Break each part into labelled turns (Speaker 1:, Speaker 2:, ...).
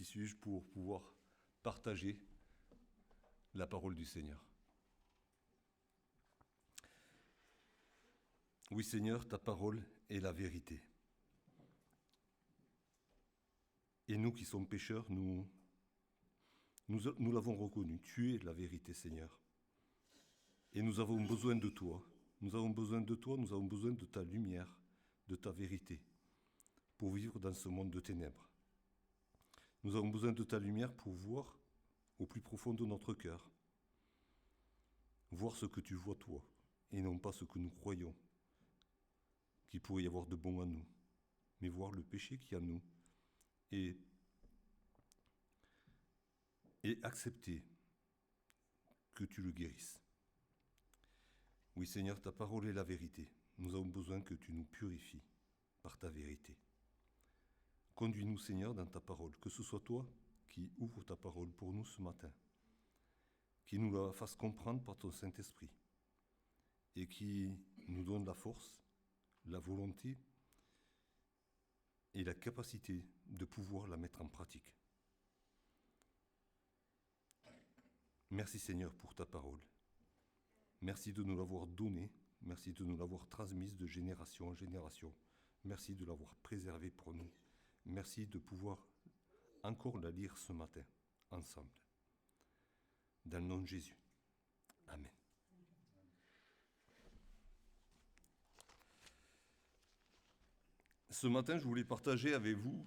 Speaker 1: Qui suis-je pour pouvoir partager la parole du Seigneur? Oui, Seigneur, ta parole est la vérité. Et nous qui sommes pécheurs, nous l'avons reconnu. Tu es la vérité, Seigneur. Et nous avons besoin de toi. Nous avons besoin de toi, nous avons besoin de ta lumière, de ta vérité, pour vivre dans ce monde de ténèbres. Nous avons besoin de ta lumière pour voir au plus profond de notre cœur. Voir ce que tu vois toi, et non pas ce que nous croyons qu'il pourrait y avoir de bon en nous, mais voir le péché qui est en nous et accepter que tu le guérisses. Oui, Seigneur, ta parole est la vérité. Nous avons besoin que tu nous purifies par ta vérité. Conduis-nous, Seigneur, dans ta parole, que ce soit toi qui ouvre ta parole pour nous ce matin, qui nous la fasse comprendre par ton Saint-Esprit et qui nous donne la force, la volonté et la capacité de pouvoir la mettre en pratique. Merci Seigneur pour ta parole. Merci de nous l'avoir donnée, merci de nous l'avoir transmise de génération en génération. Merci de l'avoir préservée pour nous. Merci de pouvoir encore la lire ce matin, ensemble. Dans le nom de Jésus. Amen. Ce matin, je voulais partager avec vous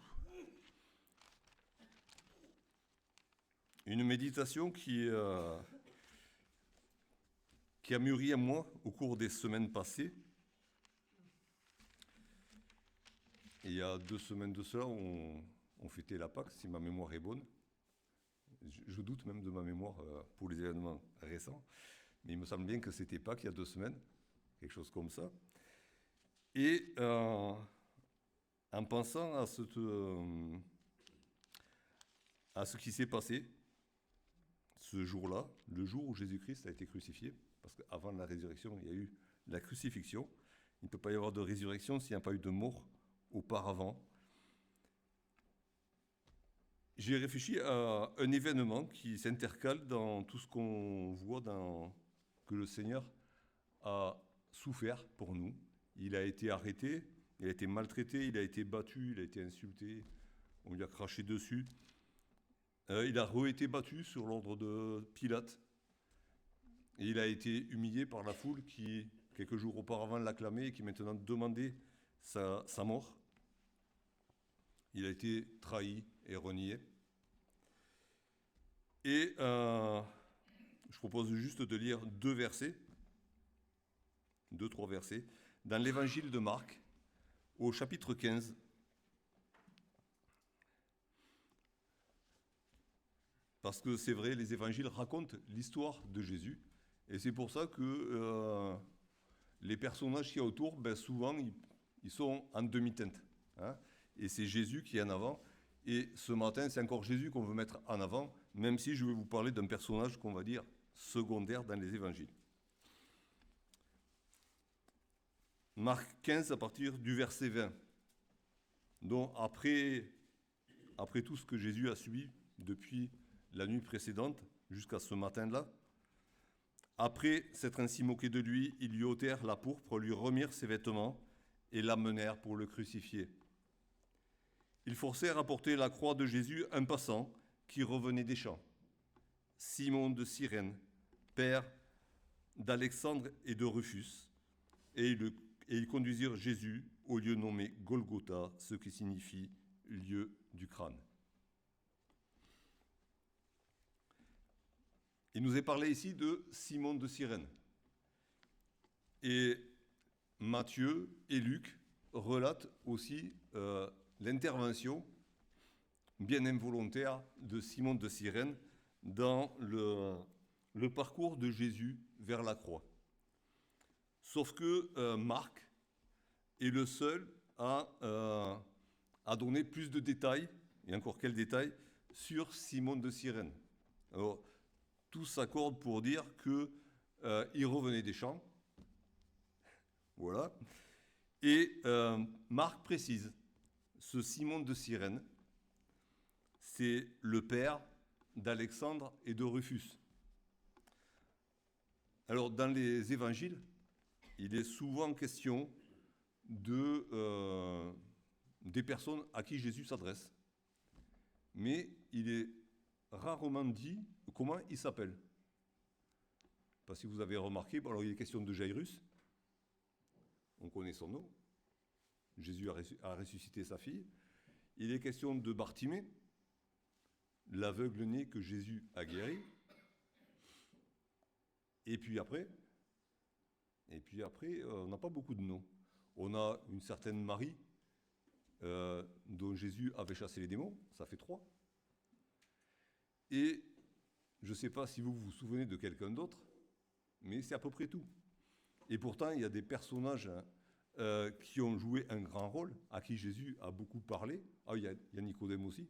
Speaker 1: une méditation qui a mûri à moi au cours des semaines passées. Et il y a 2 semaines de cela, on fêtait la Pâque, si ma mémoire est bonne. Je doute même de ma mémoire pour les événements récents, mais il me semble bien que c'était Pâques il y a 2 semaines, quelque chose comme ça. Et en pensant à ce qui s'est passé ce jour-là, le jour où Jésus-Christ a été crucifié, parce qu'avant la résurrection, il y a eu la crucifixion. Il ne peut pas y avoir de résurrection s'il n'y a pas eu de mort auparavant. J'ai réfléchi à un événement qui s'intercale dans tout ce qu'on voit que le Seigneur a souffert pour nous. Il a été arrêté, il a été maltraité, il a été battu, il a été insulté, on lui a craché dessus. Il a été battu sur l'ordre de Pilate. Et il a été humilié par la foule qui, quelques jours auparavant, l'acclamait et qui maintenant demandait sa mort. Il a été trahi et renié. Et je propose juste de lire 2 versets, 2-3 versets, dans l'évangile de Marc, au chapitre 15. Parce que c'est vrai, les évangiles racontent l'histoire de Jésus. Et c'est pour ça que les personnages qu'il y a autour, souvent, ils sont en demi-teinte. Hein, et c'est Jésus qui est en avant. Et ce matin, c'est encore Jésus qu'on veut mettre en avant, même si je vais vous parler d'un personnage qu'on va dire secondaire dans les évangiles. Marc 15, à partir du verset 20. Donc, après tout ce que Jésus a subi depuis la nuit précédente jusqu'à ce matin-là, après s'être ainsi moqué de lui, ils lui ôtèrent la pourpre, lui remirent ses vêtements et l'amenèrent pour le crucifier. Ils forcèrent à porter la croix de Jésus un passant qui revenait des champs, Simon de Cyrène, père d'Alexandre et de Rufus, et ils conduisirent Jésus au lieu nommé Golgotha, ce qui signifie lieu du crâne. Il nous est parlé ici de Simon de Cyrène. Et Matthieu et Luc relatent aussi l'intervention bien involontaire de Simon de Cyrène dans le parcours de Jésus vers la croix. Sauf que Marc est le seul à donner plus de détails, et encore quels détails, sur Simon de Cyrène. Alors, tous s'accordent pour dire qu'il revenait des champs. Voilà. Et Marc précise, ce Simon de Cyrène, c'est le père d'Alexandre et de Rufus. Alors, dans les évangiles, il est souvent question des personnes à qui Jésus s'adresse. Mais il est rarement dit comment il s'appelle. Parce que vous avez remarqué, alors il est question de Jairus, on connaît son nom, Jésus a ressuscité sa fille. Il est question de Bartimée, l'aveugle-né que Jésus a guéri. Et puis après, on n'a pas beaucoup de noms. On a une certaine Marie, dont Jésus avait chassé les démons, ça fait 3. Et je ne sais pas si vous vous souvenez de quelqu'un d'autre, mais c'est à peu près tout. Et pourtant, il y a des personnages qui ont joué un grand rôle, à qui Jésus a beaucoup parlé. Ah, il y a Nicodème aussi.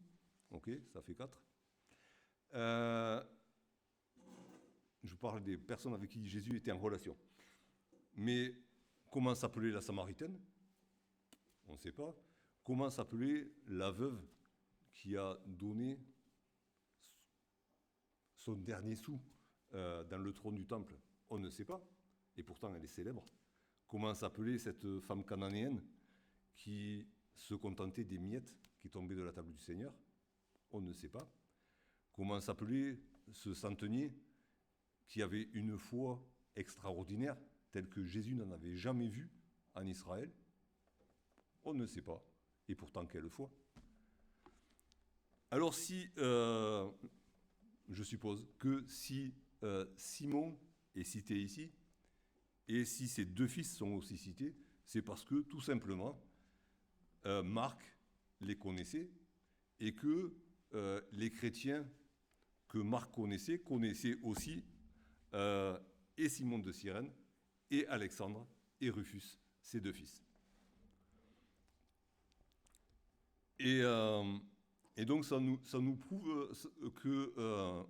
Speaker 1: Ok, ça fait 4. Je parle des personnes avec qui Jésus était en relation. Mais comment s'appelait la Samaritaine? On ne sait pas. Comment s'appelait la veuve qui a donné son dernier sou dans le trône du temple? On ne sait pas. Et pourtant, elle est célèbre. Comment s'appelait cette femme cananéenne qui se contentait des miettes qui tombaient de la table du Seigneur? On ne sait pas. Comment s'appelait ce centenier qui avait une foi extraordinaire, telle que Jésus n'en avait jamais vue en Israël? On ne sait pas. Et pourtant, quelle foi! Alors si, je suppose que si Simon est cité ici, et si ses 2 fils sont aussi cités, c'est parce que, tout simplement, Marc les connaissait, et que les chrétiens que Marc connaissait aussi et Simon de Cyrène, et Alexandre, et Rufus, ses 2 fils. Et donc ça nous prouve que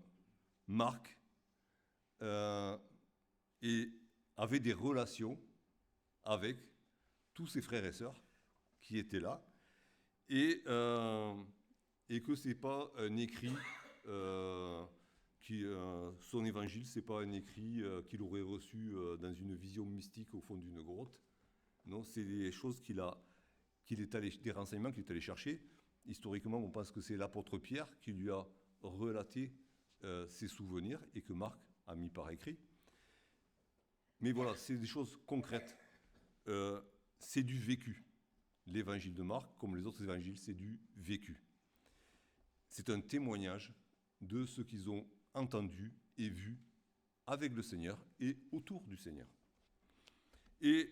Speaker 1: Marc avait des relations avec tous ses frères et sœurs qui étaient là, et que c'est pas un écrit son évangile, c'est pas un écrit qu'il aurait reçu dans une vision mystique au fond d'une grotte. Non, c'est des choses des renseignements qu'il est allé chercher. Historiquement, on pense que c'est l'apôtre Pierre qui lui a relaté ses souvenirs et que Marc a mis par écrit. Mais voilà, c'est des choses concrètes. C'est du vécu. L'évangile de Marc, comme les autres évangiles, c'est du vécu. C'est un témoignage de ce qu'ils ont entendu et vu avec le Seigneur et autour du Seigneur. Et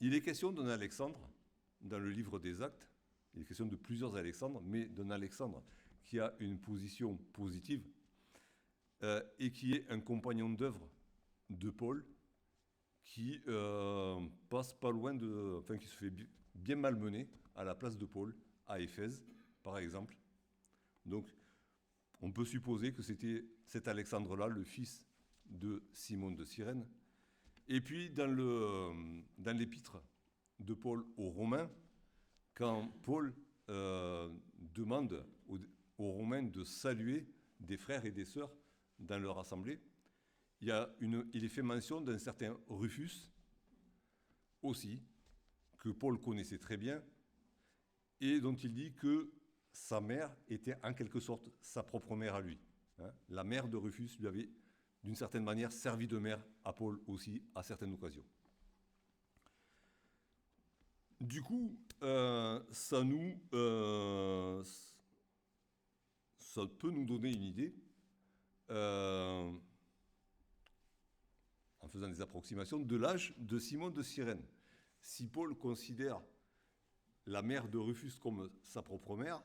Speaker 1: il est question d'un Alexandre dans le livre des Actes. Il est question de plusieurs Alexandres, mais d'un Alexandre qui a une position positive et qui est un compagnon d'œuvre de Paul, qui passe pas loin qui se fait bien malmener à la place de Paul à Éphèse, par exemple. Donc, on peut supposer que c'était cet Alexandre-là, le fils de Simon de Cyrène. Et puis, dans l'épître de Paul aux Romains, quand Paul demande aux Romains de saluer des frères et des sœurs dans leur assemblée, il est fait mention d'un certain Rufus aussi, que Paul connaissait très bien, et dont il dit que sa mère était en quelque sorte sa propre mère à lui. La mère de Rufus lui avait, d'une certaine manière, servi de mère à Paul aussi, à certaines occasions. Du coup, ça peut nous donner une idée, en faisant des approximations, de l'âge de Simon de Cyrène. Si Paul considère la mère de Rufus comme sa propre mère,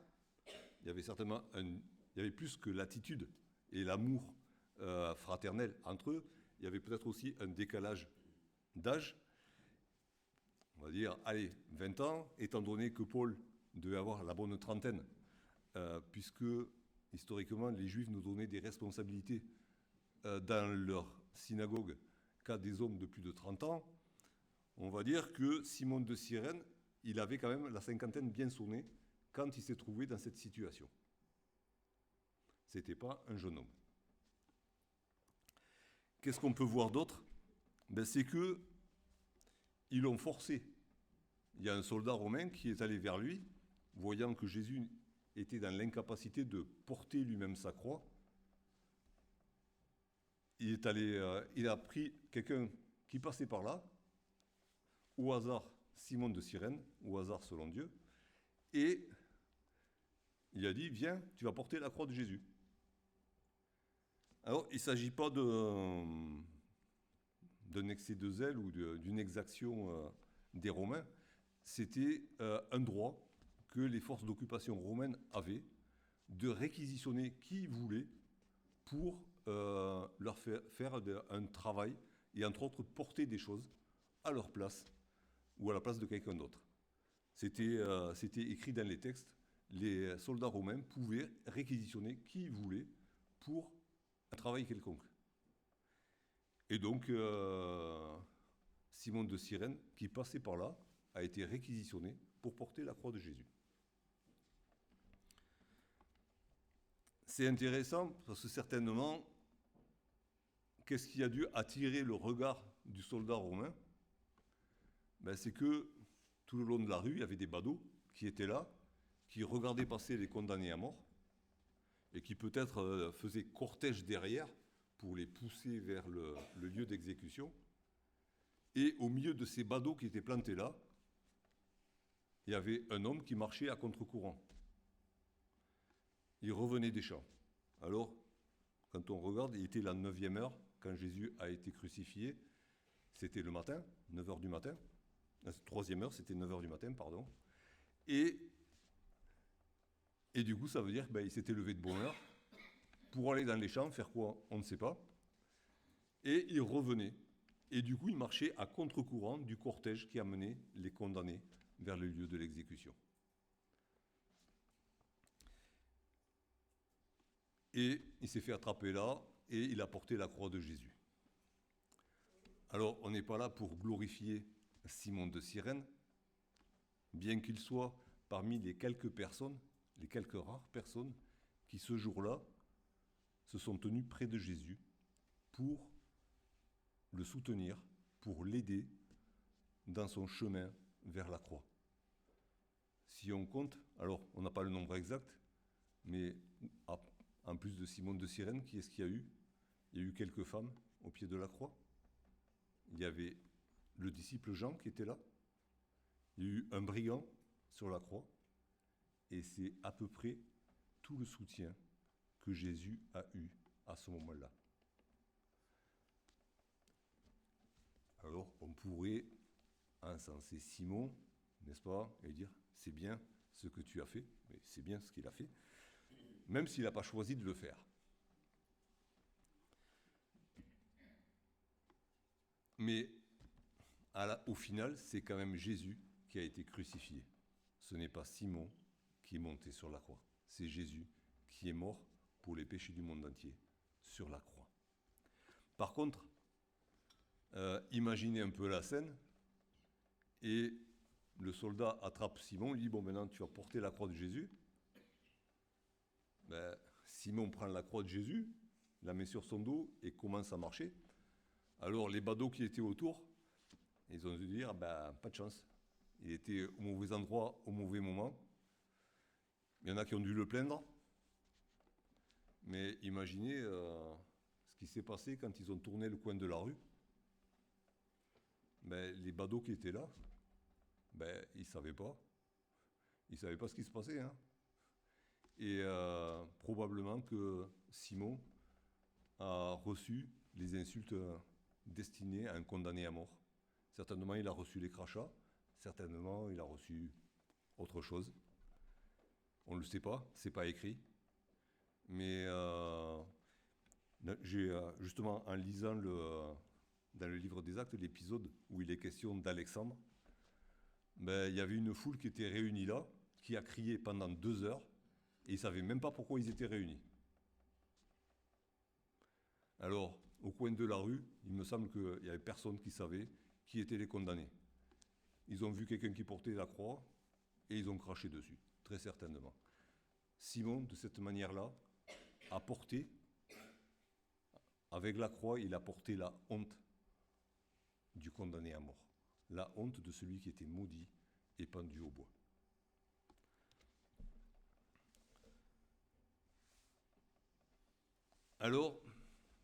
Speaker 1: il y avait certainement il y avait plus que l'attitude et l'amour fraternel entre eux, il y avait peut-être aussi un décalage d'âge. On va dire, allez, 20 ans, étant donné que Paul devait avoir la bonne trentaine, puisque historiquement, les Juifs nous donnaient des responsabilités dans leur synagogue qu'à des hommes de plus de 30 ans, on va dire que Simon de Cyrène, il avait quand même la cinquantaine bien sonnée quand il s'est trouvé dans cette situation. Ce n'était pas un jeune homme. Qu'est-ce qu'on peut voir d'autre? C'est qu'ils l'ont forcé. Il y a un soldat romain qui est allé vers lui, voyant que Jésus était dans l'incapacité de porter lui-même sa croix. Il a pris quelqu'un qui passait par là, au hasard Simon de Cyrène, au hasard selon Dieu, et il a dit, viens, tu vas porter la croix de Jésus. Alors, il ne s'agit pas d'un excès de zèle ou d'une exaction des Romains, c'était un droit que les forces d'occupation romaines avaient de réquisitionner qui voulait pour leur faire un travail et entre autres porter des choses à leur place ou à la place de quelqu'un d'autre. C'était écrit dans les textes, les soldats romains pouvaient réquisitionner qui voulait pour un travail quelconque. Et donc, Simon de Cyrène, qui passait par là, a été réquisitionné pour porter la croix de Jésus. C'est intéressant parce que certainement, qu'est-ce qui a dû attirer le regard du soldat romain? C'est que tout le long de la rue, il y avait des badauds qui étaient là, qui regardaient passer les condamnés à mort et qui peut-être faisaient cortège derrière pour les pousser vers le lieu d'exécution. Et au milieu de ces badauds qui étaient plantés là, il y avait un homme qui marchait à contre-courant. Il revenait des champs. Alors, quand on regarde, il était la 9e heure, quand Jésus a été crucifié. C'était le matin, 9h du matin. La 3e heure, c'était 9h du matin, pardon. Et du coup, ça veut dire qu'il s'était levé de bonne heure pour aller dans les champs, faire quoi? On ne sait pas. Et il revenait. Et du coup, il marchait à contre-courant du cortège qui amenait les condamnés vers le lieu de l'exécution. Et il s'est fait attraper là, et il a porté la croix de Jésus. Alors, on n'est pas là pour glorifier Simon de Cyrène, bien qu'il soit parmi les quelques personnes, les quelques rares personnes, qui ce jour-là se sont tenues près de Jésus pour le soutenir, pour l'aider dans son chemin vers la croix. Si on compte, alors on n'a pas le nombre exact, mais en plus de Simon de Cyrène, qui est-ce qu'il y a eu? Il y a eu quelques femmes au pied de la croix. Il y avait le disciple Jean qui était là. Il y a eu un brigand sur la croix. Et c'est à peu près tout le soutien que Jésus a eu à ce moment-là. Alors, on pourrait encenser Simon, n'est-ce pas, et dire, c'est bien ce que tu as fait, mais c'est bien ce qu'il a fait, même s'il n'a pas choisi de le faire. Mais au final, c'est quand même Jésus qui a été crucifié. Ce n'est pas Simon qui est monté sur la croix. C'est Jésus qui est mort pour les péchés du monde entier sur la croix. Par contre, imaginez un peu la scène, et le soldat attrape Simon, lui dit, bon, maintenant tu vas porter la croix de Jésus. Simon prend la croix de Jésus, la met sur son dos et commence à marcher. Alors les badauds qui étaient autour, ils ont dû dire, pas de chance. Il était au mauvais endroit, au mauvais moment. Il y en a qui ont dû le plaindre. Mais imaginez ce qui s'est passé quand ils ont tourné le coin de la rue. Les badauds qui étaient là, ils ne savaient pas. Ils ne savaient pas ce qui se passait. Hein. Et probablement que Simon a reçu les insultes destinées à un condamné à mort. Certainement, il a reçu les crachats. Certainement, il a reçu autre chose. On ne le sait pas, c'est pas écrit. Mais j'ai justement, en lisant dans le livre des Actes, l'épisode où il est question d'Alexandre, il y avait une foule qui était réunie là, qui a crié pendant 2 heures, et ils ne savaient même pas pourquoi ils étaient réunis. Alors, au coin de la rue, il me semble qu'il n'y avait personne qui savait qui étaient les condamnés. Ils ont vu quelqu'un qui portait la croix, et ils ont craché dessus. très certainement. Simon, de cette manière-là, a porté, avec la croix, il a porté la honte du condamné à mort, la honte de celui qui était maudit et pendu au bois. Alors,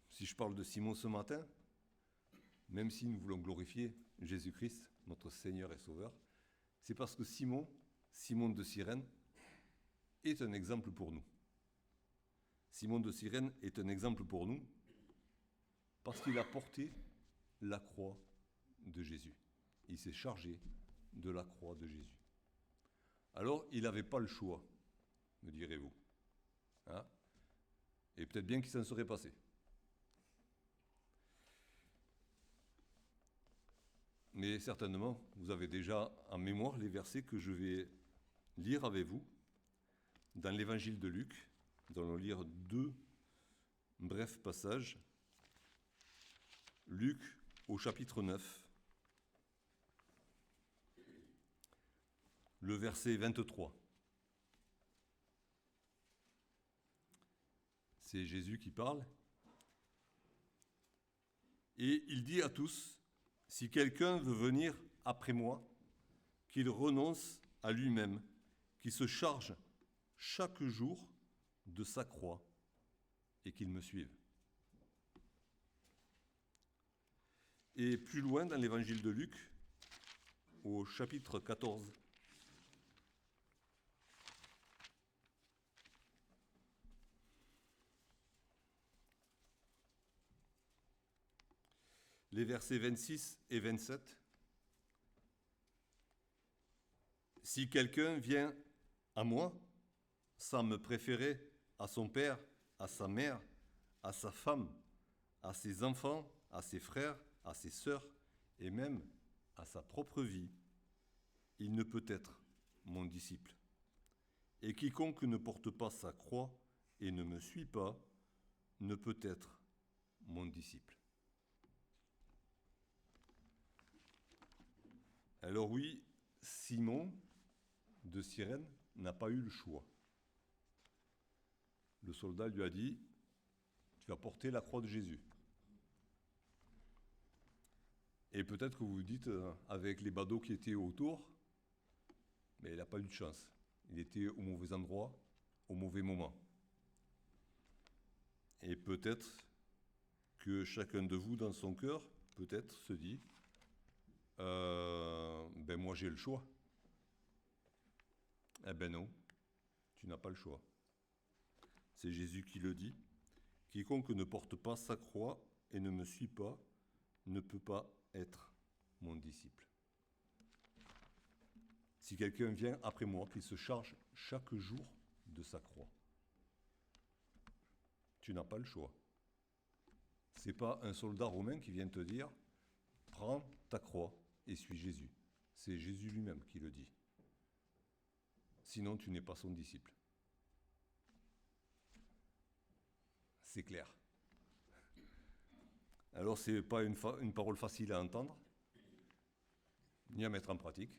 Speaker 1: si je parle de Simon ce matin, même si nous voulons glorifier Jésus-Christ, notre Seigneur et Sauveur, c'est parce que Simon de Cyrène, est un exemple pour nous. Simon de Cyrène est un exemple pour nous parce qu'il a porté la croix de Jésus. Il s'est chargé de la croix de Jésus. Alors, il n'avait pas le choix, me direz-vous. Hein? Et peut-être bien qu'il s'en serait passé. Mais certainement, vous avez déjà en mémoire les versets que je vais lire avec vous dans l'évangile de Luc. Nous allons lire 2 brefs passages. Luc au chapitre 9, le verset 23. C'est Jésus qui parle. Et il dit à tous, « Si quelqu'un veut venir après moi, qu'il renonce à lui-même, qu'il se charge chaque jour de sa croix et qu'il me suive. » Et plus loin dans l'évangile de Luc, au chapitre 14, les versets 26 et 27. « Si quelqu'un vient à moi, sans me préférer à son père, à sa mère, à sa femme, à ses enfants, à ses frères, à ses sœurs, et même à sa propre vie, il ne peut être mon disciple. Et quiconque ne porte pas sa croix et ne me suit pas, ne peut être mon disciple. » Alors oui, Simon de Cyrène n'a pas eu le choix. Le soldat lui a dit, « Tu vas porter la croix de Jésus. » Et peut-être que vous vous dites, avec les badauds qui étaient autour, mais il n'a pas eu de chance. Il était au mauvais endroit, au mauvais moment. Et peut-être que chacun de vous, dans son cœur, peut-être se dit, ben moi j'ai le choix. Eh ben non, tu n'as pas le choix. C'est Jésus qui le dit. Quiconque ne porte pas sa croix et ne me suit pas, ne peut pas être mon disciple. Si quelqu'un vient après moi, qu'il se charge chaque jour de sa croix. Tu n'as pas le choix. Ce n'est pas un soldat romain qui vient te dire « Prends ta croix et suis Jésus ». C'est Jésus lui-même qui le dit. Sinon, tu n'es pas son disciple. C'est clair. Alors, ce n'est pas une parole facile à entendre, ni à mettre en pratique,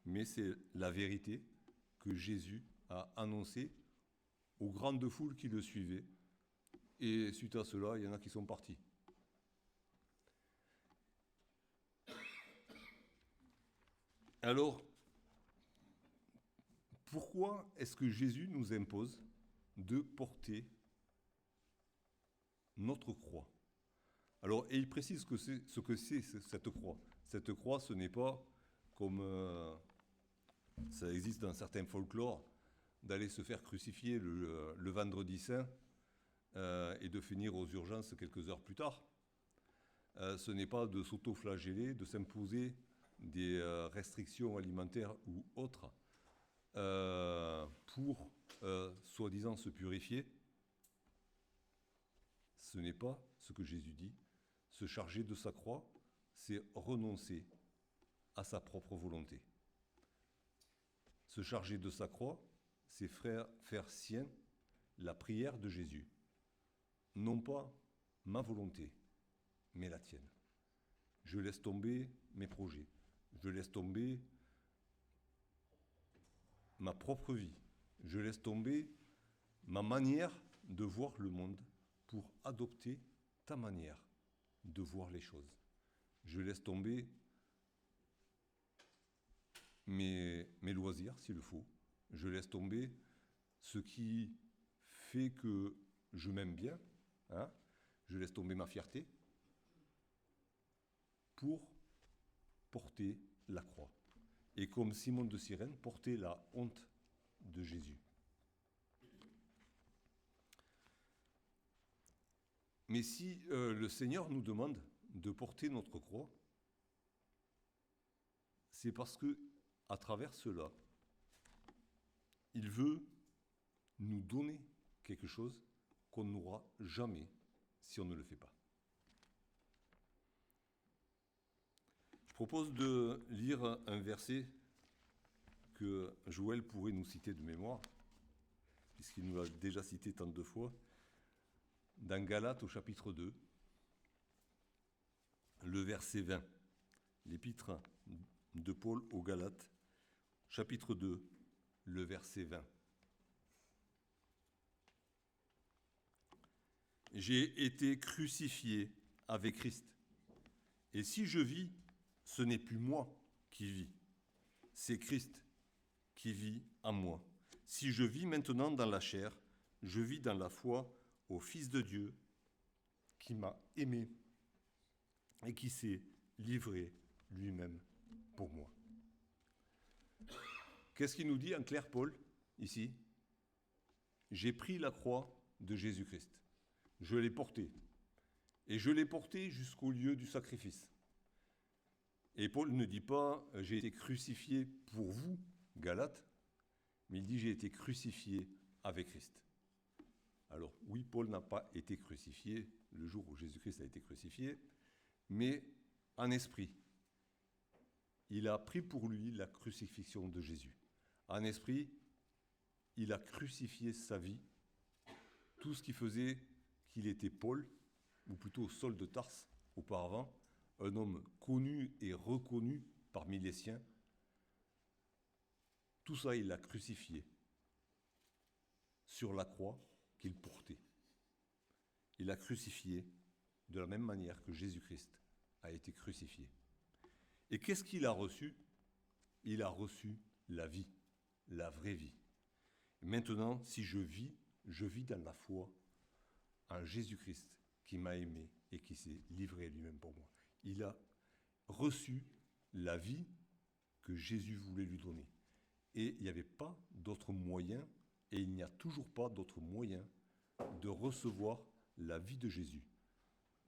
Speaker 1: mais c'est la vérité que Jésus a annoncée aux grandes foules qui le suivaient. Et suite à cela, il y en a qui sont partis. Alors, pourquoi est-ce que Jésus nous impose de porter notre croix? Alors, et il précise ce que c'est cette croix. Cette croix, ce n'est pas comme ça existe dans certains folklores, d'aller se faire crucifier le vendredi saint et de finir aux urgences quelques heures plus tard. Ce n'est pas de s'auto-flageller, de s'imposer des restrictions alimentaires ou autres pour soi-disant se purifier. Ce n'est pas ce que Jésus dit. Se charger de sa croix, c'est renoncer à sa propre volonté. Se charger de sa croix, c'est faire sien la prière de Jésus. Non pas ma volonté, mais la tienne. Je laisse tomber mes projets. Je laisse tomber ma propre vie. Je laisse tomber ma manière de voir le monde pour adopter ta manière de voir les choses. Je laisse tomber mes loisirs, s'il le faut. Je laisse tomber ce qui fait que je m'aime bien. Hein. Je laisse tomber ma fierté pour porter la croix. Et comme Simon de Cyrène, porter la honte de Jésus. Mais si le Seigneur nous demande de porter notre croix, c'est parce que, à travers cela, il veut nous donner quelque chose qu'on n'aura jamais si on ne le fait pas. Je propose de lire un verset que Joël pourrait nous citer de mémoire, puisqu'il nous l'a déjà cité tant de fois, dans Galates au chapitre 2, le verset 20, l'épître de Paul aux Galates, chapitre 2, le verset 20. J'ai été crucifié avec Christ. Et si je vis, ce n'est plus moi qui vis, c'est Christ qui vit en moi. Si je vis maintenant dans la chair, je vis dans la foi au Fils de Dieu qui m'a aimé et qui s'est livré lui-même pour moi. Qu'est-ce qu'il nous dit en clair, Paul, ici ? J'ai pris la croix de Jésus-Christ. Je l'ai portée. Et je l'ai portée jusqu'au lieu du sacrifice. Et Paul ne dit pas « j'ai été crucifié pour vous, Galates », mais il dit « j'ai été crucifié avec Christ ». Alors oui, Paul n'a pas été crucifié le jour où Jésus-Christ a été crucifié, mais en esprit. Il a pris pour lui la crucifixion de Jésus. En esprit, il a crucifié sa vie, tout ce qui faisait qu'il était Paul, ou plutôt Saul de Tarse auparavant, un homme connu et reconnu parmi les siens. Tout ça, il l'a crucifié sur la croix qu'il portait. Il l'a crucifié de la même manière que Jésus-Christ a été crucifié. Et qu'est-ce qu'il a reçu ? Il a reçu la vie, la vraie vie. Maintenant, si je vis dans la foi en Jésus-Christ qui m'a aimé et qui s'est livré lui-même pour moi. Il a reçu la vie que Jésus voulait lui donner. Et il n'y avait pas d'autre moyen, et il n'y a toujours pas d'autre moyen de recevoir la vie de Jésus,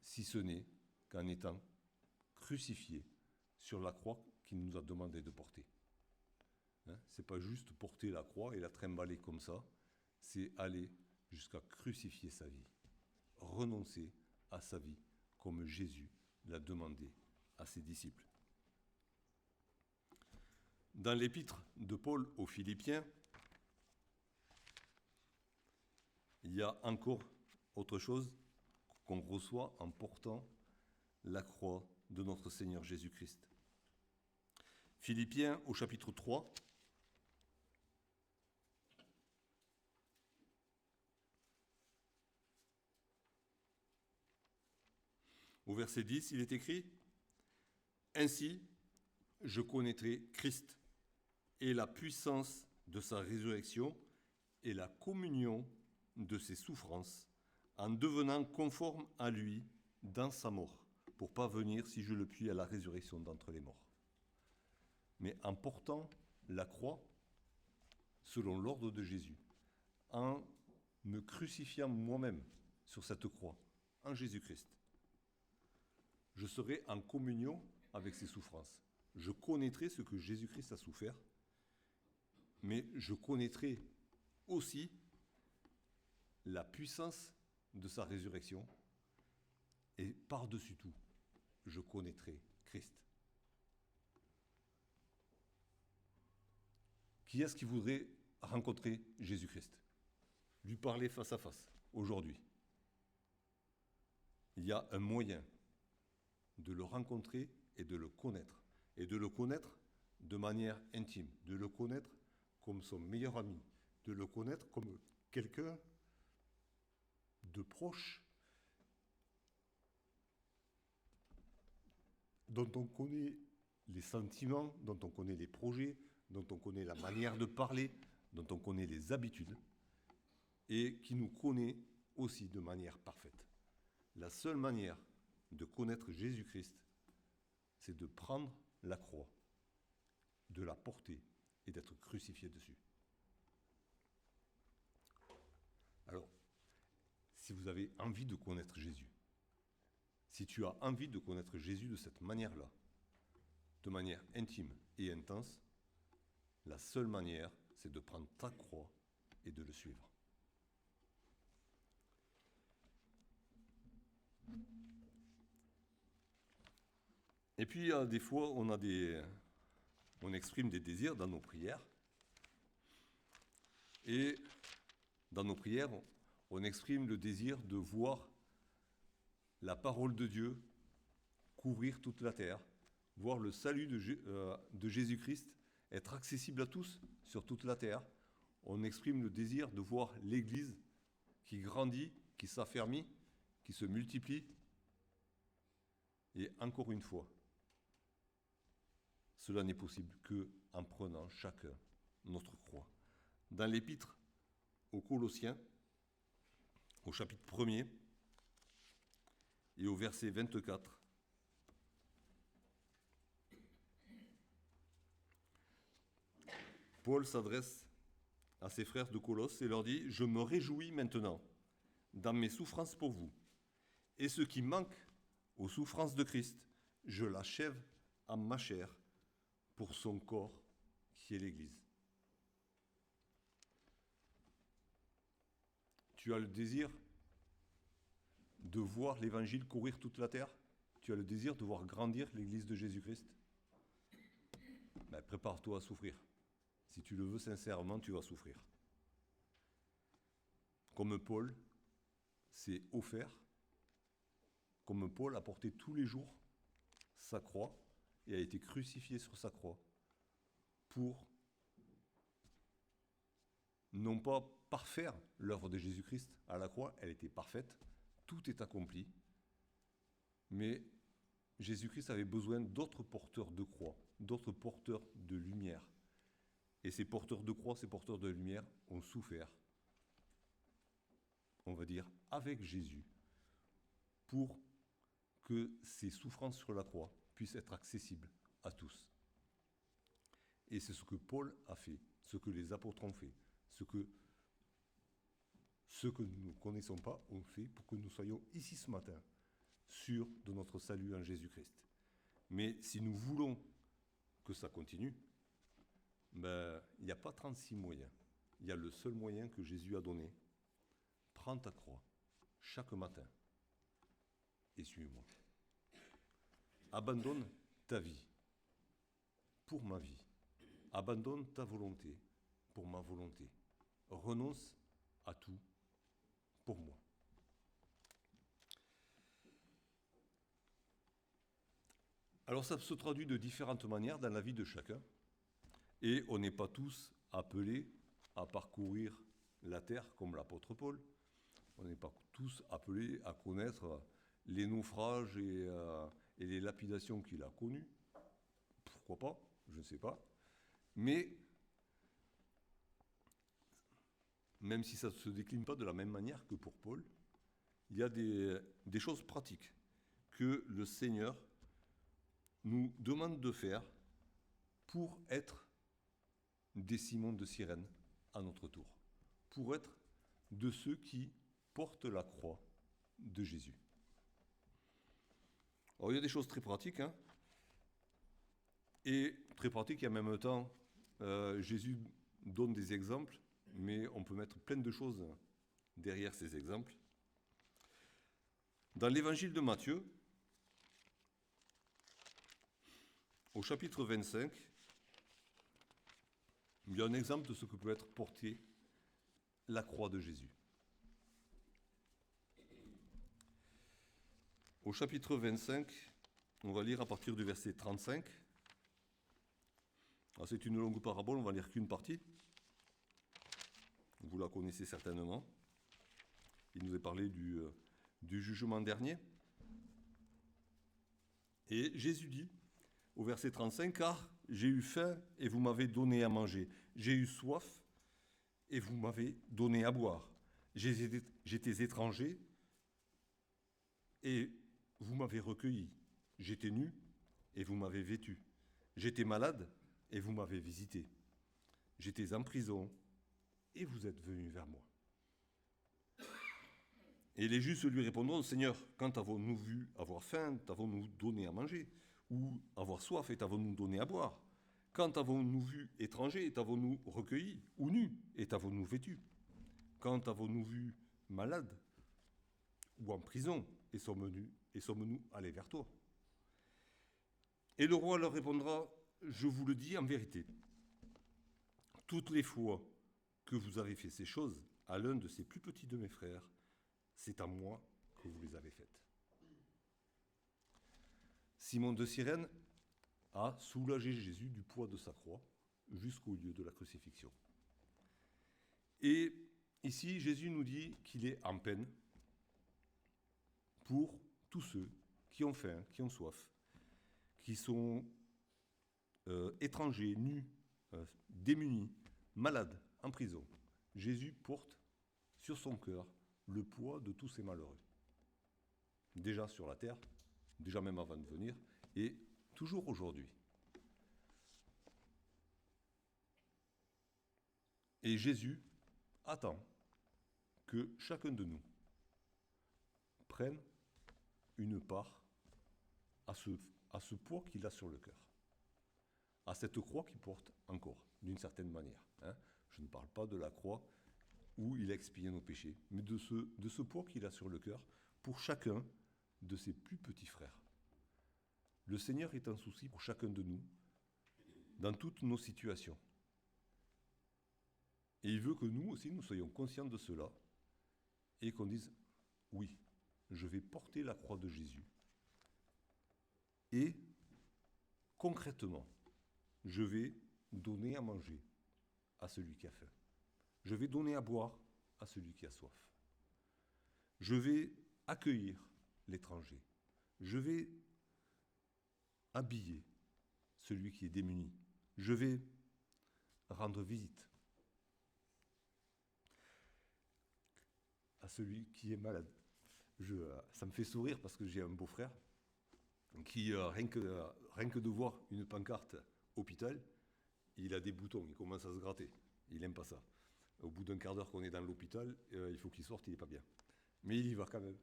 Speaker 1: si ce n'est qu'en étant crucifié sur la croix qu'il nous a demandé de porter. Hein, c'est pas juste porter la croix et la trimballer comme ça, c'est aller jusqu'à crucifier sa vie, renoncer à sa vie comme Jésus l'a demandé à ses disciples. Dans l'épître de Paul aux Philippiens, il y a encore autre chose qu'on reçoit en portant la croix de notre Seigneur Jésus-Christ. Philippiens au chapitre 3, au verset 10, il est écrit « Ainsi, je connaîtrai Christ et la puissance de sa résurrection et la communion de ses souffrances, en devenant conforme à lui dans sa mort, pour parvenir, si je le puis, à la résurrection d'entre les morts. » Mais en portant la croix, selon l'ordre de Jésus, en me crucifiant moi-même sur cette croix, en Jésus-Christ, je serai en communion avec ses souffrances. Je connaîtrai ce que Jésus-Christ a souffert, mais je connaîtrai aussi la puissance de sa résurrection, et par-dessus tout, je connaîtrai Christ. Qui est-ce qui voudrait rencontrer Jésus-Christ ? Lui parler face à face, aujourd'hui. Il y a un moyen de le rencontrer et de le connaître. Et de le connaître de manière intime, de le connaître comme son meilleur ami,
Speaker 2: de le connaître comme quelqu'un de proche, dont on connaît les sentiments, dont on connaît les projets, dont on connaît la manière de parler, dont on connaît les habitudes, et qui nous connaît aussi de manière parfaite. La seule manière de connaître Jésus-Christ, c'est de prendre la croix, de la porter et d'être crucifié dessus. Alors, si vous avez envie de connaître Jésus, si tu as envie de connaître Jésus de cette manière-là, de manière intime et intense, la seule manière, c'est de prendre ta croix et de le suivre. Et puis, des fois, on exprime des désirs dans nos prières. Et dans nos prières, on exprime le désir de voir la parole de Dieu couvrir toute la terre, voir le salut de Jésus-Christ être accessible à tous sur toute la terre. On exprime le désir de voir l'Église qui grandit, qui s'affermit, qui se multiplie. Et encore une fois, cela n'est possible qu'en prenant chacun notre croix. Dans l'épître aux Colossiens, au chapitre 1er et au verset 24, Paul s'adresse à ses frères de Colosse et leur dit « Je me réjouis maintenant dans mes souffrances pour vous, et ce qui manque aux souffrances de Christ, je l'achève en ma chair pour son corps qui est l'Église. » Tu as le désir de voir l'Évangile courir toute la terre? Tu as le désir de voir grandir l'Église de Jésus-Christ? Ben, prépare-toi à souffrir. Si tu le veux sincèrement, tu vas souffrir. Comme Paul s'est offert, comme Paul a porté tous les jours sa croix et a été crucifié sur sa croix pour non pas parfaire l'œuvre de Jésus-Christ à la croix, elle était parfaite, tout est accompli, mais Jésus-Christ avait besoin d'autres porteurs de croix, d'autres porteurs de lumière. Et ces porteurs de croix, ces porteurs de lumière ont souffert, on va dire, avec Jésus, pour que ces souffrances sur la croix puissent être accessibles à tous. Et c'est ce que Paul a fait, ce que les apôtres ont fait, ce que ceux que nous ne connaissons pas ont fait pour que nous soyons ici ce matin, sûrs de notre salut en Jésus-Christ. Mais si nous voulons que ça continue, ben, il n'y a pas 36 moyens. Il y a le seul moyen que Jésus a donné. Prends ta croix chaque matin et suis-moi. Abandonne ta vie pour ma vie. Abandonne ta volonté pour ma volonté. Renonce à tout pour moi. Alors ça se traduit de différentes manières dans la vie de chacun. Et on n'est pas tous appelés à parcourir la terre comme l'apôtre Paul. On n'est pas tous appelés à connaître les naufrages et les lapidations qu'il a connues. Pourquoi pas? Je ne sais pas. Mais même si ça ne se décline pas de la même manière que pour Paul, il y a des choses pratiques que le Seigneur nous demande de faire pour être des Simons de Cyrène à notre tour, pour être de ceux qui portent la croix de Jésus. Alors il y a des choses très pratiques, hein, et très pratiques, et en même temps, Jésus donne des exemples, mais on peut mettre plein de choses derrière ces exemples. Dans l'évangile de Matthieu, au chapitre 25, il y a un exemple de ce que peut être porté la croix de Jésus. Au chapitre 25, on va lire à partir du verset 35. Alors c'est une longue parabole, on va lire qu'une partie.
Speaker 1: vous la connaissez certainement. Il nous est parlé du jugement dernier. Et Jésus dit, au verset 35, « Car j'ai eu faim et vous m'avez donné à manger. J'ai eu soif et vous m'avez donné à boire. J'étais étranger et vous m'avez recueilli. J'étais nu et vous m'avez vêtu. J'étais malade et vous m'avez visité. J'étais en prison et vous êtes venus vers moi. » Et les justes lui répondront, « Seigneur, quand avons-nous vu avoir faim, t'avons-nous donné à manger? Ou avoir soif et t'avons-nous donné à boire? Quand avons-nous vu étranger et t'avons-nous recueilli? Ou nu et t'avons-nous vêtu? Quand avons-nous vu malade ou en prison et sommes-nous allés vers toi? » Et le roi leur répondra, « Je vous le dis en vérité, toutes les fois que vous avez fait ces choses à l'un de ces plus petits de mes frères, c'est à moi que vous les avez faites. » Simon de Cyrène a soulagé Jésus du poids de sa croix jusqu'au lieu de la crucifixion. Et ici, Jésus nous dit qu'il est en peine pour tous ceux qui ont faim, qui ont soif, qui sont étrangers, nus, démunis, malades, en prison. Jésus porte sur son cœur le poids de tous ces malheureux. Déjà sur la terre, déjà même avant de venir, et toujours aujourd'hui. Et Jésus attend que chacun de nous prenne une part à ce poids qu'il a sur le cœur, à cette croix qu'il porte encore, d'une certaine manière. Je ne parle pas de la croix où il a expié nos péchés, mais de ce poids qu'il a sur le cœur pour chacun de ses plus petits frères. Le Seigneur est un souci pour chacun de nous, dans toutes nos situations. Et il veut que nous aussi, nous soyons conscients de cela, et qu'on dise, oui, je vais porter la croix de Jésus. Et, concrètement, je vais donner à manger à celui qui a faim. Je vais donner à boire à celui qui a soif. Je vais accueillir l'étranger. Je vais habiller celui qui est démuni. Je vais rendre visite à celui qui est malade. Ça me fait sourire parce que j'ai un beau-frère qui, rien que de voir une pancarte hôpital, il a des boutons, il commence à se gratter. Il n'aime pas ça. Au bout d'un quart d'heure qu'on est dans l'hôpital, il faut qu'il sorte, il n'est pas bien. Mais il y va quand même.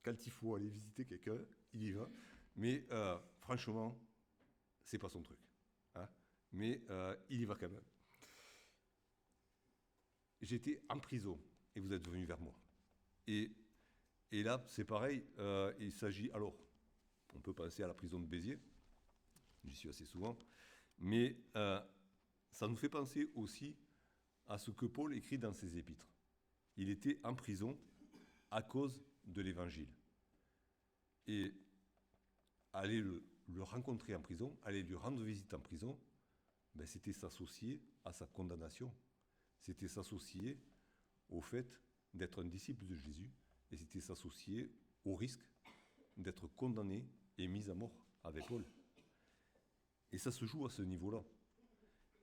Speaker 1: Quand il faut aller visiter quelqu'un, il y va. Mais franchement, c'est pas son truc. Mais il y va quand même. J'étais en prison et vous êtes venu vers moi. Et là, c'est pareil. Il s'agit, alors, on peut penser à la prison de Béziers. J'y suis assez souvent. Mais ça nous fait penser aussi à ce que Paul écrit dans ses épîtres. Il était en prison à cause de l'Évangile. Et aller le rencontrer en prison, aller lui rendre visite en prison, c'était s'associer à sa condamnation. C'était s'associer au fait d'être un disciple de Jésus, et c'était s'associer au risque d'être condamné et mis à mort avec Paul. Et ça se joue à ce niveau-là.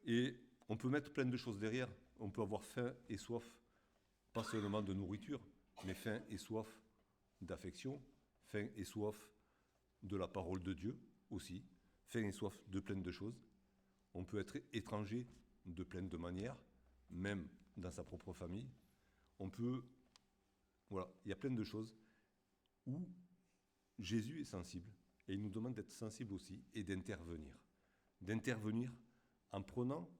Speaker 1: Et on peut mettre plein de choses derrière. On peut avoir faim et soif, pas seulement de nourriture, mais faim et soif d'affection, faim et soif de la parole de Dieu aussi, faim et soif de plein de choses. On peut être étranger de plein de manières, même dans sa propre famille. Voilà, il y a plein de choses où Jésus est sensible, et il nous demande d'être sensible aussi et d'intervenir. D'intervenir en prenant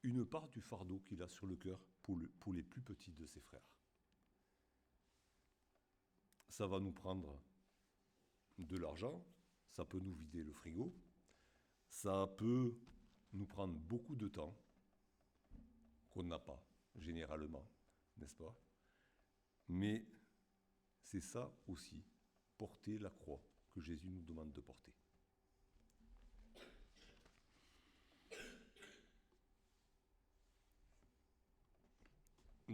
Speaker 1: une part du fardeau qu'il a sur le cœur pour les plus petits de ses frères. Ça va nous prendre de l'argent, ça peut nous vider le frigo, ça peut nous prendre beaucoup de temps qu'on n'a pas, généralement, n'est-ce pas? Mais c'est ça aussi, porter la croix que Jésus nous demande de porter.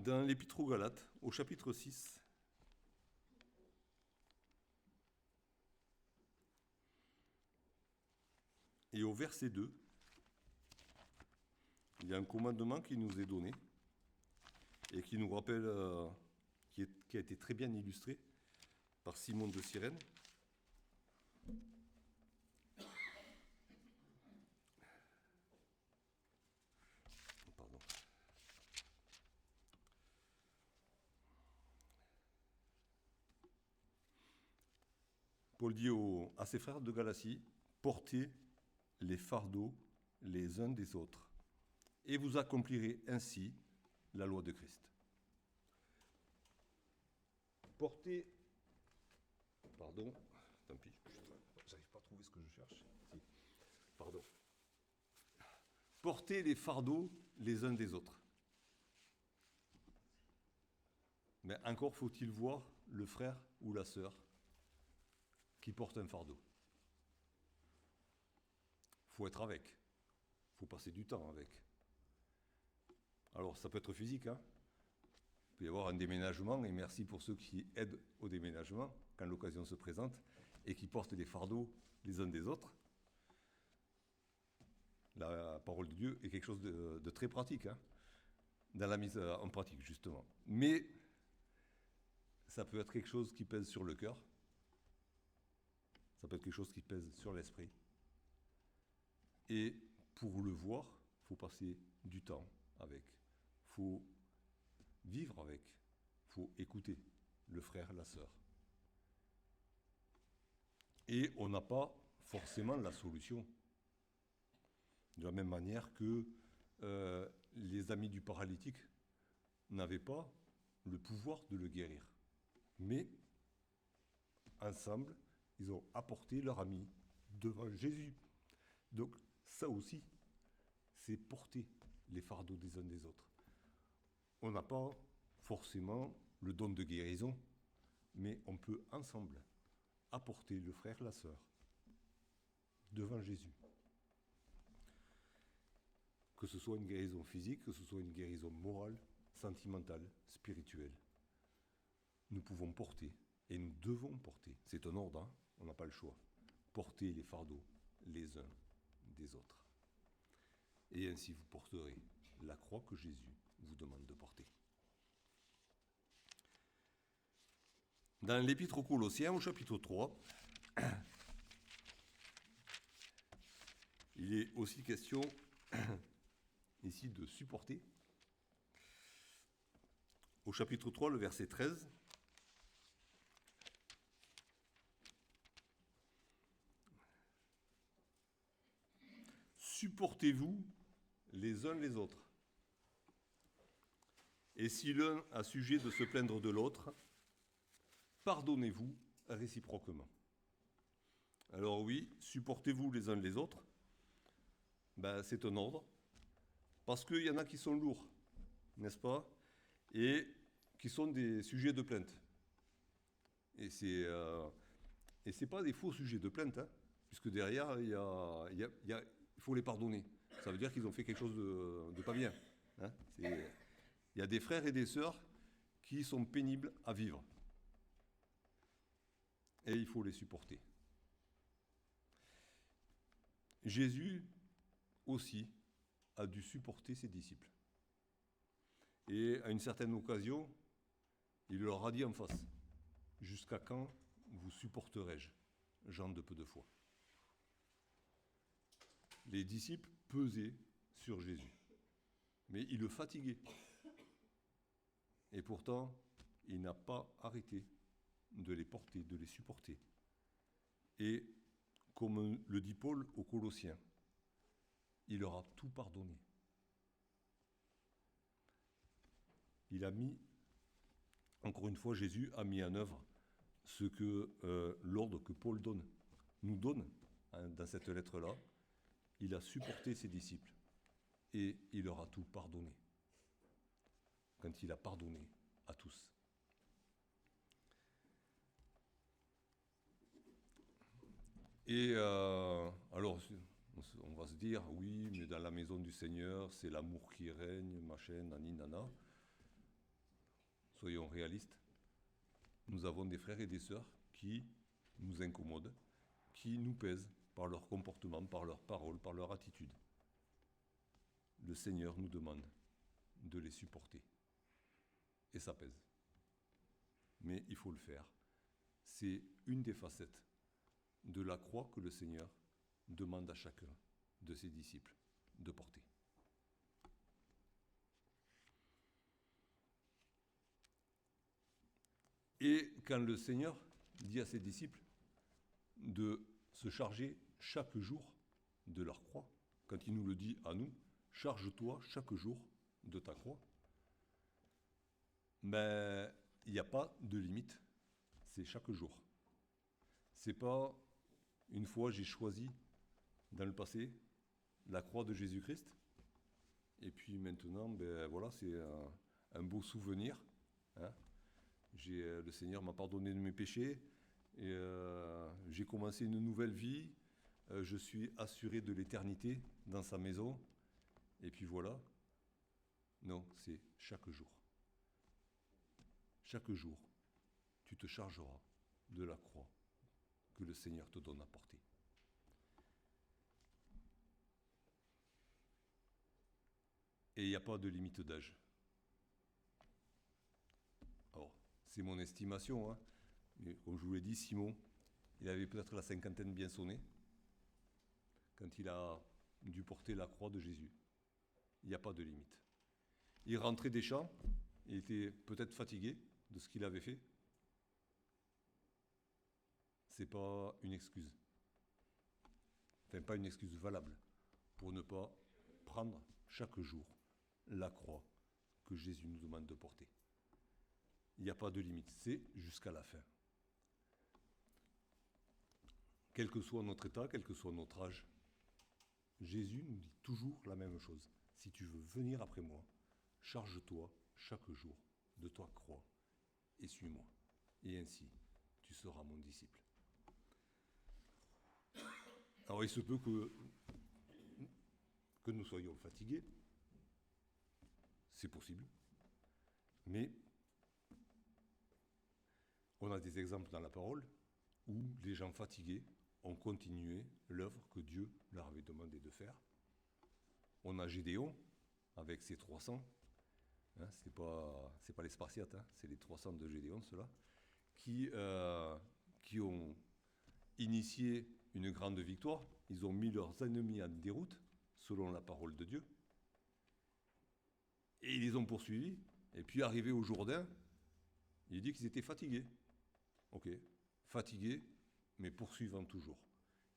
Speaker 1: Dans l'Épître aux Galates, au chapitre 6, et au verset 2, il y a un commandement qui nous est donné et qui nous rappelle, qui a été très bien illustré par Simon de Cyrène. Pardon. Paul dit à ses frères de Galatie, portez les fardeaux les uns des autres, et vous accomplirez ainsi la loi de Christ. Portez, pardon, tant pis, j'arrive pas à trouver ce que je cherche. Si. Pardon. Portez les fardeaux les uns des autres. Mais encore faut-il voir le frère ou la sœur qui porte un fardeau. Il faut être avec. Il faut passer du temps avec. Alors, ça peut être physique, hein. Il peut y avoir un déménagement, et merci pour ceux qui aident au déménagement, quand l'occasion se présente, et qui portent des fardeaux les uns des autres. La parole de Dieu est quelque chose de très pratique, hein, dans la mise en pratique, justement. Mais ça peut être quelque chose qui pèse sur le cœur. Ça peut être quelque chose qui pèse sur l'esprit. Et pour le voir, il faut passer du temps avec. Il faut vivre avec. Il faut écouter le frère, la sœur. Et on n'a pas forcément la solution. De la même manière que les amis du paralytique n'avaient pas le pouvoir de le guérir. Mais, ensemble, ils ont apporté leur ami devant Jésus. Donc, ça aussi, c'est porter les fardeaux des uns des autres. On n'a pas forcément le don de guérison, mais on peut ensemble apporter le frère, la sœur, devant Jésus. Que ce soit une guérison physique, que ce soit une guérison morale, sentimentale, spirituelle. Nous pouvons porter, et nous devons porter, c'est un ordre, hein, on n'a pas le choix, porter les fardeaux les uns des autres. Et ainsi vous porterez la croix que Jésus vous demande de porter. Dans l'Épître aux Colossiens, au chapitre 3, il est aussi question ici de supporter. Au chapitre 3, le verset 13, supportez-vous les uns les autres. Et si l'un a sujet de se plaindre de l'autre, pardonnez-vous réciproquement. Alors oui, supportez-vous les uns les autres, c'est un ordre, parce qu'il y en a qui sont lourds, n'est-ce pas, et qui sont des sujets de plainte. Et c'est pas des faux sujets de plainte, hein, puisque derrière, il faut les pardonner. Ça veut dire qu'ils ont fait quelque chose de pas bien. Hein. Il y a des frères et des sœurs qui sont pénibles à vivre. Et il faut les supporter. Jésus aussi a dû supporter ses disciples. Et à une certaine occasion, il leur a dit en face, « Jusqu'à quand vous supporterai-je, gens de peu de foi ?» Les disciples pesaient sur Jésus, mais ils le fatiguaient. Et pourtant, il n'a pas arrêté de les porter, de les supporter. Et comme le dit Paul aux Colossiens, il leur a tout pardonné. Il a mis, encore une fois, Jésus a mis en œuvre ce que l'ordre que Paul nous donne hein, dans cette lettre-là. Il a supporté ses disciples et il leur a tout pardonné. Quand il a pardonné à tous. Et alors, on va se dire, oui, mais dans la maison du Seigneur, c'est l'amour qui règne, machin, nani, nana.
Speaker 2: soyons réalistes, nous avons des frères et des sœurs qui nous incommodent, qui nous pèsent par leur comportement, par leurs paroles, par leur attitude. Le Seigneur nous demande de les supporter. Et ça pèse. Mais il faut le faire. C'est une des facettes de la croix que le Seigneur demande à chacun de ses disciples de porter. Et quand le Seigneur dit à ses disciples de se charger chaque jour de leur croix, quand il nous le dit à nous, charge-toi chaque jour de ta croix, mais il n'y a pas de limite, c'est chaque jour. C'est pas une fois j'ai choisi dans le passé la croix de Jésus-Christ, et puis maintenant, ben voilà, c'est un beau souvenir. Hein. Le Seigneur m'a pardonné de mes péchés, et j'ai commencé une nouvelle vie, je suis assuré de l'éternité dans sa maison, et puis voilà. Non, c'est chaque jour. Chaque jour, tu te chargeras de la croix que le Seigneur te donne à porter. Et il n'y a pas de limite d'âge. Alors, c'est mon estimation, hein, mais comme je vous l'ai dit, Simon, il avait peut-être la cinquantaine bien sonnée quand il a dû porter la croix de Jésus. Il n'y a pas de limite. Il rentrait des champs, il était peut-être fatigué de ce qu'il avait fait. C'est pas une excuse. Enfin, pas une excuse valable pour ne pas prendre chaque jour la croix que Jésus nous demande de porter. Il n'y a pas de limite, c'est jusqu'à la fin. Quel que soit notre état, quel que soit notre âge, Jésus nous dit toujours la même chose. Si tu veux venir après moi, charge-toi chaque jour de ta croix et suis-moi. Et ainsi, tu seras mon disciple. Alors il se peut que nous soyons fatigués, c'est possible, mais on a des exemples dans la parole où les gens fatigués ont continué l'œuvre que Dieu leur avait demandé de faire. On a Gédéon avec ses 300, hein, c'est pas les Spartiates, hein, c'est les 300 de Gédéon, ceux-là, qui ont initié une grande victoire. Ils ont mis leurs ennemis en déroute, selon la parole de Dieu. Et ils les ont poursuivis. Et puis, arrivé au Jourdain, il dit qu'ils étaient fatigués. Ok, fatigués, mais poursuivant toujours.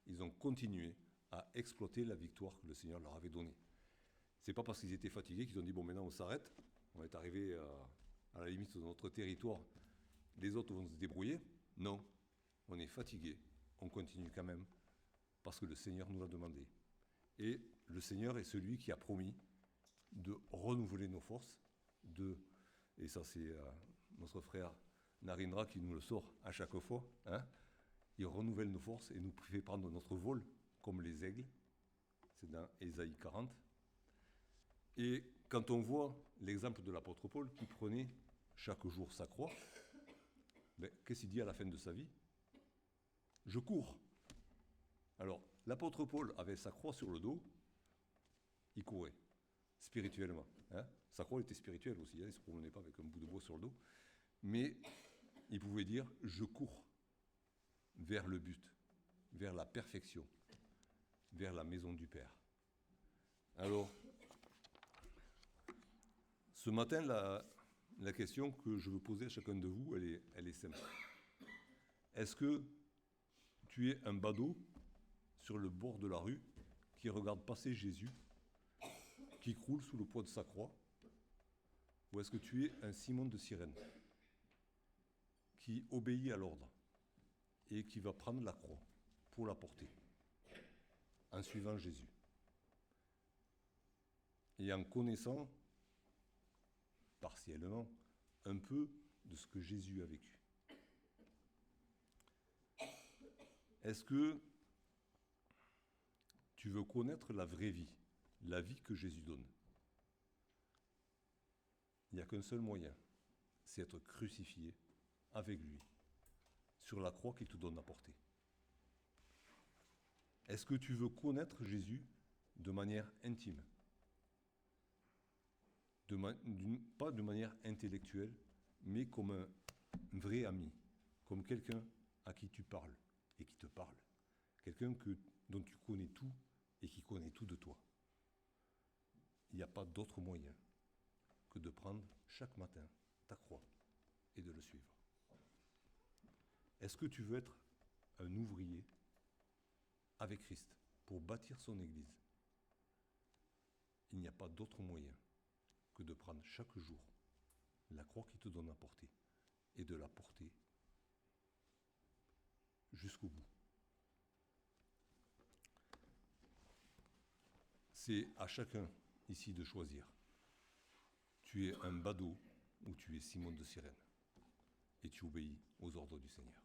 Speaker 2: Ils ont continué à exploiter la victoire que le Seigneur leur avait donnée. C'est pas parce qu'ils étaient fatigués qu'ils ont dit, bon, maintenant on s'arrête, on est arrivé à la limite de notre territoire, les autres vont se débrouiller. Non, on est fatigués, on continue quand même, parce que le Seigneur nous l'a demandé. Et le Seigneur est celui qui a promis de renouveler nos forces, et ça c'est notre frère Narindra qui nous le sort à chaque fois, hein. Il renouvelle nos forces et nous fait prendre notre vol comme les aigles, c'est dans Ésaïe 40. Et quand on voit l'exemple de l'apôtre Paul qui prenait chaque jour sa croix, ben, qu'est-ce qu'il dit à la fin de sa vie? Je cours. Alors, l'apôtre Paul avait sa croix sur le dos, il courait, spirituellement. Hein. Sa croix était spirituelle aussi, hein, il ne se promenait pas avec un bout de bois sur le dos. Mais il pouvait dire, je cours vers le but, vers la perfection, vers la maison du Père. Alors, ce matin, la question que je veux poser à chacun de vous, elle est simple. Est-ce que tu es un badaud sur le bord de la rue qui regarde passer Jésus, qui croule sous le poids de sa croix, ou est-ce que tu es un Simon de Cyrène qui obéit à l'ordre et qui va prendre la croix pour la porter en suivant Jésus et en connaissant partiellement un peu de ce que Jésus a vécu? Est-ce que tu veux connaître la vraie vie, la vie que Jésus donne? Il n'y a qu'un seul moyen, c'est être crucifié avec lui sur la croix qu'il te donne à porter. Est-ce que tu veux connaître Jésus de manière intime, pas de manière intellectuelle, mais comme un vrai ami, comme quelqu'un à qui tu parles et qui te parle, quelqu'un dont tu connais tout et qui connaît tout de toi. Il n'y a pas d'autre moyen que de prendre chaque matin ta croix et de le suivre. Est-ce que tu veux être un ouvrier avec Christ pour bâtir son Église? Il n'y a pas d'autre moyen que de prendre chaque jour la croix qui te donne à porter et de la porter jusqu'au bout. C'est à chacun ici de choisir. Tu es un badaud ou tu es Simon de Cyrène et tu obéis aux ordres du Seigneur.